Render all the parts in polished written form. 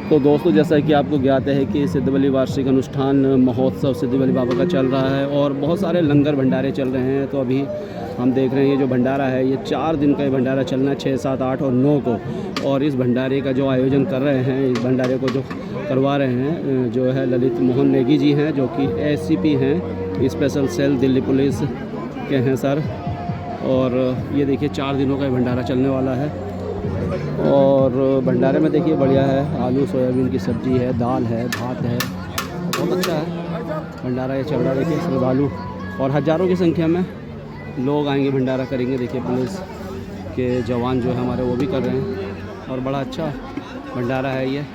तो दोस्तों, जैसा कि आपको ज्ञात है कि सिद्धबली वार्षिक अनुष्ठान महोत्सव सिद्धबली बाबा का चल रहा है और बहुत सारे लंगर भंडारे चल रहे हैं। तो अभी हम देख रहे हैं ये जो भंडारा है, ये 4 दिन का ये भंडारा चलना है, 6, 7, 8 और 9 को। और इस भंडारे का जो आयोजन कर रहे हैं, इस भंडारे को जो करवा रहे हैं जो है ललित मोहन नेगी जी हैं, जो कि एसीपी हैं, स्पेशल सेल दिल्ली पुलिस के हैं सर। और ये देखिए 4 दिनों का ये भंडारा चलने वाला है। और भंडारे में देखिए बढ़िया है, आलू सोयाबीन की सब्ज़ी है, दाल है, भात है, बहुत अच्छा है भंडारा ये चल रहा है। देखिए श्रद्धालु और हज़ारों की संख्या में लोग आएंगे, भंडारा करेंगे। देखिए पुलिस के जवान जो है हमारे वो भी कर रहे हैं और बड़ा अच्छा भंडारा है ये।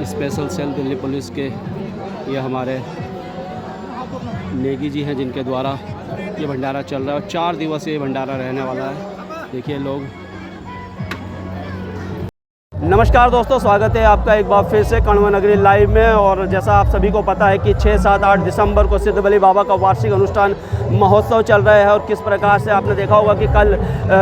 स्पेशल सेल दिल्ली पुलिस के ये हमारे नेगी जी हैं, जिनके द्वारा ये भंडारा चल रहा है और 4 दिवसीय ये भंडारा रहने वाला है। देखिए लोग। नमस्कार दोस्तों, स्वागत है आपका एक बार फिर से कण्व नगरी लाइव में। और जैसा आप सभी को पता है कि 6, 7, 8 दिसंबर को सिद्धबली बाबा का वार्षिक अनुष्ठान महोत्सव चल रहा है। और किस प्रकार से आपने देखा होगा कि कल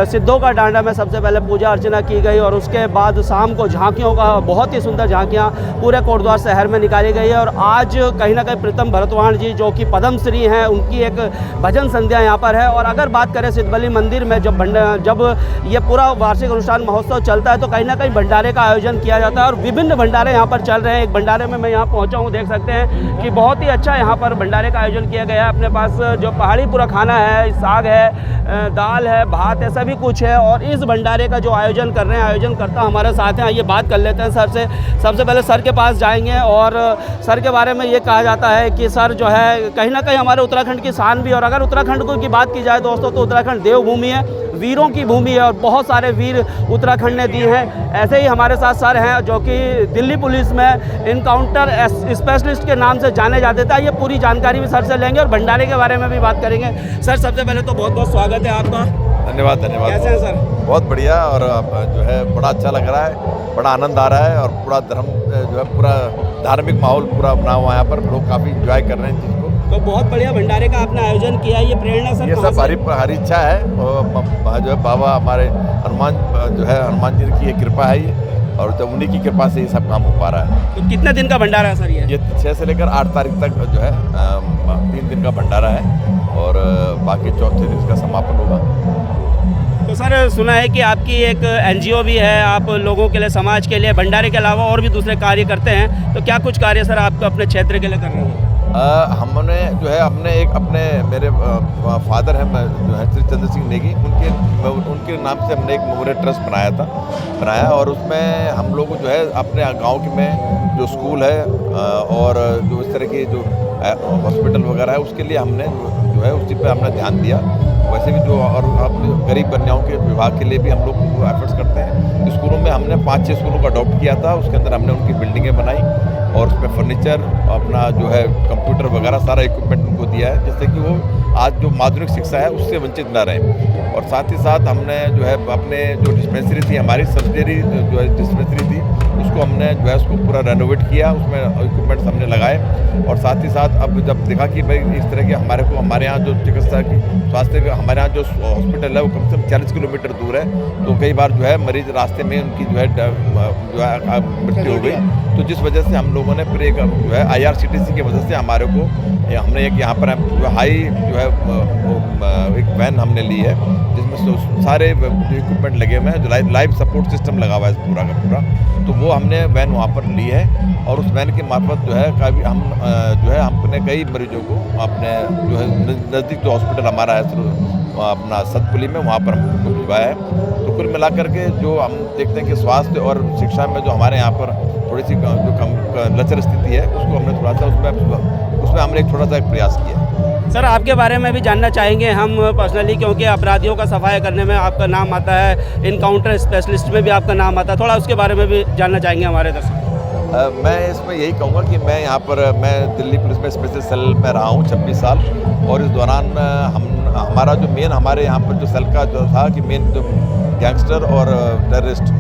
सिद्धों का डांडा में सबसे पहले पूजा अर्चना की गई और उसके बाद शाम को झांकियों का बहुत ही सुंदर झांकियाँ पूरे कोटद्वार शहर में निकाली गई है। और आज कहीं ना कहीं प्रीतम भरतवाण जी जो कि पद्मश्री हैं, उनकी एक भजन संध्या यहाँ पर है। और अगर बात करें सिद्धबली मंदिर में जब ये पूरा वार्षिक अनुष्ठान महोत्सव चलता है तो कहीं ना कहीं भंडारे का आयोजन किया जाता है और विभिन्न भंडारे यहाँ पर चल रहे हैं। एक भंडारे में मैं यहाँ पहुँचा हूँ, देख सकते हैं कि बहुत ही अच्छा यहाँ पर भंडारे का आयोजन किया गया है। अपने पास जो पहाड़ी पूरा खाना है, साग है, दाल है, भात है, सभी कुछ है। और इस भंडारे का जो आयोजन कर रहे हैं, आयोजनकर्ता हमारे साथ हैं। आइए बात कर लेते हैं सर से। सबसे पहले सर के पास जाएंगे और सर के बारे में ये कहा जाता है कि सर जो है कहीं ना कहीं हमारे उत्तराखंड की शान भी। और अगर उत्तराखंड की बात की जाए दोस्तों तो उत्तराखंड देवभूमि है, वीरों की भूमि है और बहुत सारे वीर उत्तराखंड ने दिए हैं। ऐसे ही हमारे साथ सर हैं जो कि दिल्ली पुलिस में इनकाउंटर स्पेशलिस्ट के नाम से जाने जाते थे। ये पूरी जानकारी भी सर से लेंगे और भंडारे के बारे में भी बात करेंगे। सर सबसे पहले तो बहुत बहुत स्वागत है आपका। धन्यवाद। कैसे हैं सर? बहुत बढ़िया। और जो है बड़ा अच्छा लग रहा है, बड़ा आनंद आ रहा है और पूरा धर्म जो है पूरा धार्मिक माहौल पूरा बना हुआ है यहाँ पर। लोग काफ़ी इंजॉय कर रहे हैं चीज़ को। तो बहुत बढ़िया भंडारे का आपने आयोजन किया है। ये प्रेरणा सर ये सब हरी इच्छा है और जो है बाबा हमारे हनुमान जी की कृपा है ये। और जब उन्हीं की कृपा से ये सब काम हो पा रहा है। तो कितने दिन का भंडारा है सर ये? 6 से लेकर 8 तारीख तक जो है 3 दिन का भंडारा है और बाकी चौथे दिन इसका समापन होगा। तो सर सुना है कि आपकी एक एनजीओ भी है, आप लोगों के लिए, समाज के लिए भंडारे के अलावा और भी दूसरे कार्य करते हैं। तो क्या कुछ कार्य सर आप अपने क्षेत्र के लिए कर रहे हैं? हमने जो है मेरे फादर हैं जो है श्री चंद्र सिंह नेगी, उनके नाम से हमने एक मेमोरियल ट्रस्ट बनाया और उसमें हम लोग जो है अपने गांव में जो स्कूल है और जो इस तरह की जो हॉस्पिटल वगैरह है उसके लिए हमने जो है उसी पे हमने ध्यान दिया। वैसे भी जो और अपने गरीब कन्याओं के विभाग के लिए भी हम लोग एफर्ट्स करते हैं। स्कूलों में हमने 5-6 स्कूलों को अडॉप्ट किया था, उसके अंदर हमने उनकी बिल्डिंगें बनाई और उसमें फर्नीचर, अपना जो है कंप्यूटर वगैरह सारा इक्विपमेंट उनको दिया है, जिससे कि वो आज जो माध्यमिक शिक्षा है उससे वंचित ना रहें। और साथ ही साथ हमने जो है अपने जो डिस्पेंसरी थी, हमारी सब्सिडरी जो है डिस्पेंसरी थी, उसको हमने जो है उसको पूरा रेनोवेट किया, उसमें इक्विपमेंट्स हमने लगाए। और साथ ही साथ अब जब देखा कि भाई इस तरह के हमारे यहाँ जो चिकित्सा की स्वास्थ्य का हमारे यहाँ जो हॉस्पिटल है वो कम से कम 40 किलोमीटर दूर है, तो कई बार जो है मरीज रास्ते में उनकी जो है मृत्यु हो गई। तो जिस वजह से हम लोगों ने फिर एक जो है IRCTC की वजह से हमने एक यहाँ पर जो हाई जो है एक वैन हमने ली है, जिसमें सारे इक्विपमेंट लगे हुए हैं, जो लाइव सपोर्ट सिस्टम लगा हुआ है पूरा का पूरा। तो वो हमने वैन वहाँ पर ली है और उस वैन के मार्फत जो है हमने कई मरीजों को अपने जो है नज़दीक जो हॉस्पिटल हमारा है अपना सतपुली में, वहाँ पर हमको भिजवाया है। तो कुल मिलाकर के जो हम देखते हैं कि स्वास्थ्य और शिक्षा में जो हमारे यहाँ पर थोड़ी सी जो कम लचर स्थिति है, उसको हमने थोड़ा सा उसमें हमने एक छोटा सा एक प्रयास किया। सर आपके बारे में भी जानना चाहेंगे हम पर्सनली, क्योंकि अपराधियों का सफाया करने में आपका नाम आता है, इनकाउंटर स्पेशलिस्ट में भी आपका नाम आता है, थोड़ा उसके बारे में भी जानना चाहेंगे हमारे दर्शक। मैं इसमें यही कहूँगा कि मैं दिल्ली पुलिस में स्पेशल सेल में रहा हूँ 26 साल और इस दौरान हमारा जो मेन हमारे यहाँ पर जो सेल का जो था कि मेन जो गैंगस्टर और टेररिस्ट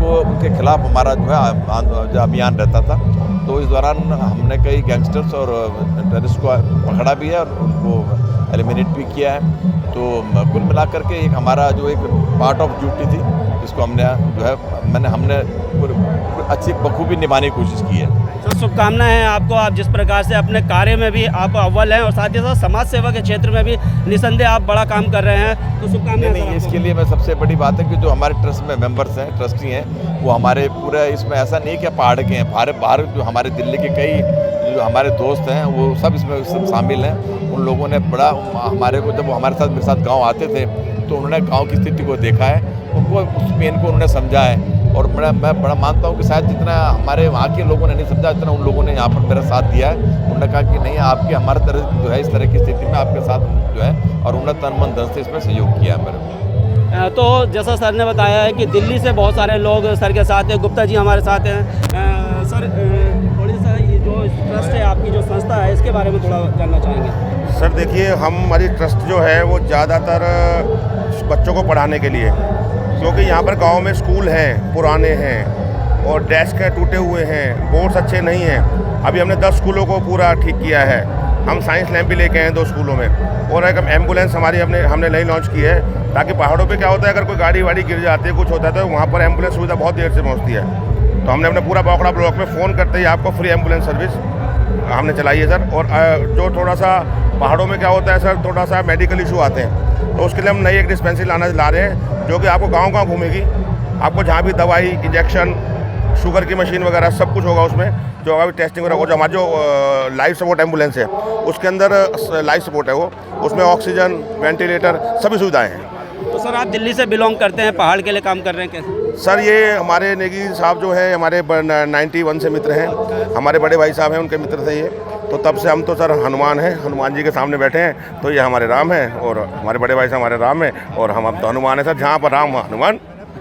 उनके खिलाफ हमारा जो अभियान रहता था। तो इस दौरान हमने कई गैंगस्टर्स और टेररिस्ट को पकड़ा भी है और उनको एलिमिनेट भी किया है। तो कुल मिलाकर के एक हमारा जो एक पार्ट ऑफ ड्यूटी थी, जिसको हमने जो है हमने अच्छी बखूबी निभाने की कोशिश की है। तो शुभकामनाएं हैं आपको, आप जिस प्रकार से अपने कार्य में भी आप अव्वल हैं और साथ ही साथ समाज सेवा के क्षेत्र में भी निसंदेह आप बड़ा काम कर रहे हैं, तो शुभकामनाएं। नहीं, इसके लिए मैं सबसे बड़ी बात है कि जो हमारे ट्रस्ट में मेंबर्स हैं, ट्रस्टी हैं, वो हमारे पूरा इसमें ऐसा नहीं कि पहाड़ के हैं, बाहर जो हमारे दिल्ली के कई जो हमारे दोस्त हैं वो सब इसमें सब शामिल हैं। उन लोगों ने बड़ा हमारे को, जब वो हमारे साथ मेरे साथ गाँव आते थे तो उन्होंने गाँव की स्थिति को देखा है, उनको उस पेन को उन्होंने समझा है। और मैं बड़ा मानता हूँ कि शायद जितना हमारे वहाँ के लोगों ने नहीं समझा, जितना उन लोगों ने यहाँ पर मेरा साथ दिया है। उन्होंने कहा कि नहीं, आपके हमारे तरह जो है इस तरह की स्थिति में आपके साथ जो है, और उन्होंने तन मन धन से इसमें सहयोग किया है मेरे को। तो जैसा सर ने बताया है कि दिल्ली से बहुत सारे लोग सर के साथ हैं, गुप्ता जी हमारे साथ हैं। सर थोड़ी सा ये जो ट्रस्ट है, आपकी जो संस्था है, इसके बारे में थोड़ा जानना चाहेंगे। सर देखिए, हमारी ट्रस्ट जो है वो ज़्यादातर बच्चों को पढ़ाने के लिए, क्योंकि यहाँ पर गांव में स्कूल हैं, पुराने हैं और डेस्क है टूटे हुए हैं, बोर्ड्स अच्छे नहीं हैं। अभी हमने 10 स्कूलों को पूरा ठीक किया है। हम साइंस लैब भी लेके आए हैं 2 स्कूलों में, और एक एम्बुलेंस हमारी हमने नई लॉन्च की है, ताकि पहाड़ों पे क्या होता है, अगर कोई गाड़ी वाड़ी गिर जाती है, कुछ होता है, तो वहाँ पर एम्बुलेंस सुविधा बहुत देर से पहुँचती है। तो हमने अपने पूरा बाकड़ा ब्लॉक में फ़ोन करते ही आपको फ्री एम्बुलेंस सर्विस हमने चलाई है सर। और जो थोड़ा सा पहाड़ों में क्या होता है सर, थोड़ा सा मेडिकल इशू आते हैं, तो उसके लिए हम नई एक डिस्पेंसरी ला रहे हैं, जो कि आपको गाँव घूमेगी। आपको जहाँ भी दवाई, इंजेक्शन, शुगर की मशीन वगैरह सब कुछ होगा उसमें, जो अभी टेस्टिंग वगैरह हो। जो हमारा जो लाइफ सपोर्ट एम्बुलेंस है, उसके अंदर लाइफ सपोर्ट है वो, उसमें ऑक्सीजन, वेंटिलेटर सभी सुविधाएँ हैं। तो सर आप दिल्ली से बिलोंग करते हैं, पहाड़ के लिए काम कर रहे हैं क्या? सर ये हमारे नेगी साहब जो है हमारे 91 से मित्र हैं, हमारे बड़े भाई साहब हैं, उनके मित्र थे ये। तो तब से हम तो सर हनुमान हैं, हनुमान जी के सामने बैठे हैं, तो ये हमारे राम हैं और हमारे बड़े भाई साहब हमारे राम हैं, और हम अब तो हनुमान हैं सर, जहाँ पर राम वहाँ हनुमान।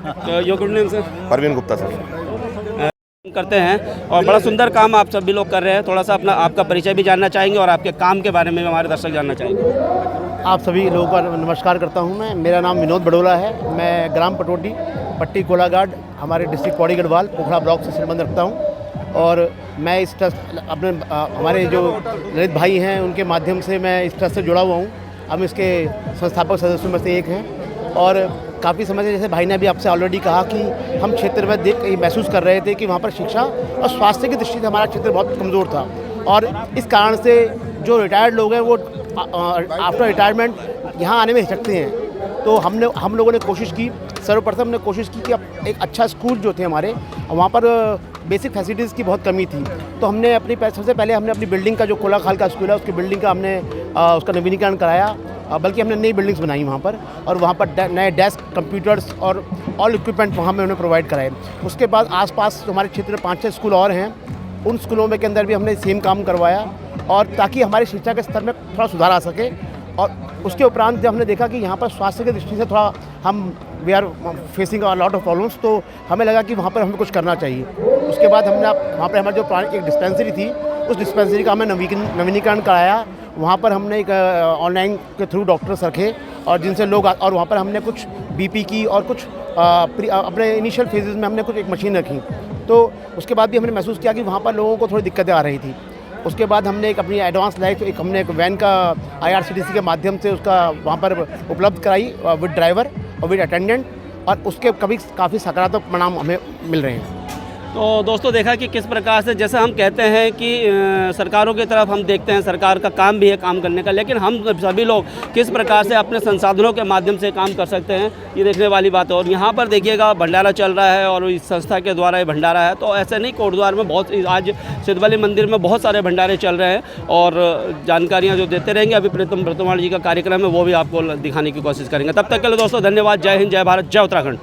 तो your good name sir? Parveen Gupta sir करते हैं और बड़ा सुंदर काम आप सभी लोग कर रहे हैं। थोड़ा सा अपना आपका परिचय भी जानना चाहेंगे और आपके काम के बारे में भी हमारे दर्शक जानना चाहेंगे। आप सभी लोगों का नमस्कार करता हूं मैं। मेरा नाम विनोद बडोला है। मैं ग्राम पटोटी, पट्टी कोलाघाट, हमारे डिस्ट्रिक्ट पौड़ी गढ़वाल, पोखरा ब्लॉक से संबंध रखता हूं। और मैं इस ट्रस्ट अपने हमारे जो ललित भाई हैं उनके माध्यम से मैं इस ट्रस्ट से जुड़ा हुआ हूं। हम इसके संस्थापक सदस्यों में से एक हैं और काफ़ी समय से, जैसे भाई ने अभी आपसे ऑलरेडी कहा कि हम क्षेत्र में ये महसूस कर रहे थे कि वहाँ पर शिक्षा और स्वास्थ्य की दृष्टि से हमारा क्षेत्र बहुत कमज़ोर था, और इस कारण से जो रिटायर्ड लोग हैं वो आफ्टर रिटायरमेंट यहाँ आने में हिचकते हैं। तो हम लोगों ने कोशिश की, सर्वप्रथम हमने कोशिश की कि अब एक अच्छा स्कूल जो थे हमारे, वहाँ पर बेसिक फैसिलिटीज़ की बहुत कमी थी। तो हमने सबसे पहले हमने अपनी बिल्डिंग का, जो कोलाखाल का स्कूल है, उसकी बिल्डिंग का हमने उसका नवीनीकरण कराया, बल्कि हमने नई बिल्डिंग्स बनाई वहाँ पर, और वहाँ पर नए डेस्क, कंप्यूटर्स और ऑल इक्विपमेंट वहाँ में उन्हें प्रोवाइड कराए। उसके बाद आसपास हमारे क्षेत्र में 5-6 स्कूल और हैं, उन स्कूलों में के अंदर भी हमने सेम काम करवाया, और ताकि हमारी शिक्षा के स्तर में थोड़ा सुधार आ सके। और उसके उपरांत जब हमने देखा कि यहाँ पर स्वास्थ्य की दृष्टि से थोड़ा we are facing a lot of problems, तो हमें लगा कि वहाँ पर हमें कुछ करना चाहिए। उसके बाद हमने वहाँ पर हमारी जो एक डिस्पेंसरी थी, उस डिस्पेंसरी का हमने नवीनीकरण कराया। वहाँ पर हमने एक ऑनलाइन के थ्रू डॉक्टर्स रखे, और जिनसे लोग और वहाँ पर हमने कुछ बीपी की और कुछ अपने इनिशियल फेजेस में हमने कुछ एक मशीन रखी। तो उसके बाद भी हमने महसूस किया कि वहाँ पर लोगों को थोड़ी दिक्कतें आ रही थी। उसके बाद हमने एक अपनी एडवांस लाइफ, हमने एक वैन का IRCTC के माध्यम से उसका वहाँ पर उपलब्ध कराई विद ड्राइवर और विद अटेंडेंट, और उसके काफ़ी सकारात्मक परिणाम हमें मिल रहे हैं। तो दोस्तों देखा कि किस प्रकार से, जैसे हम कहते हैं कि सरकारों की तरफ हम देखते हैं, सरकार का काम भी है काम करने का, लेकिन हम सभी लोग किस प्रकार से अपने संसाधनों के माध्यम से काम कर सकते हैं, ये देखने वाली बात है। और यहाँ पर देखिएगा भंडारा चल रहा है, और इस संस्था के द्वारा ये भंडारा है। तो ऐसे नहीं, कोटद्वार में बहुत, आज सिद्धबली मंदिर में बहुत सारे भंडारे चल रहे हैं, और जानकारियाँ जो देते रहेंगे। अभी प्रीतम वर्तमान जी का कार्यक्रम है, वो भी आपको दिखाने की कोशिश करेंगे। तब तक के लिए दोस्तों धन्यवाद। जय हिंद, जय भारत, जय उत्तराखंड।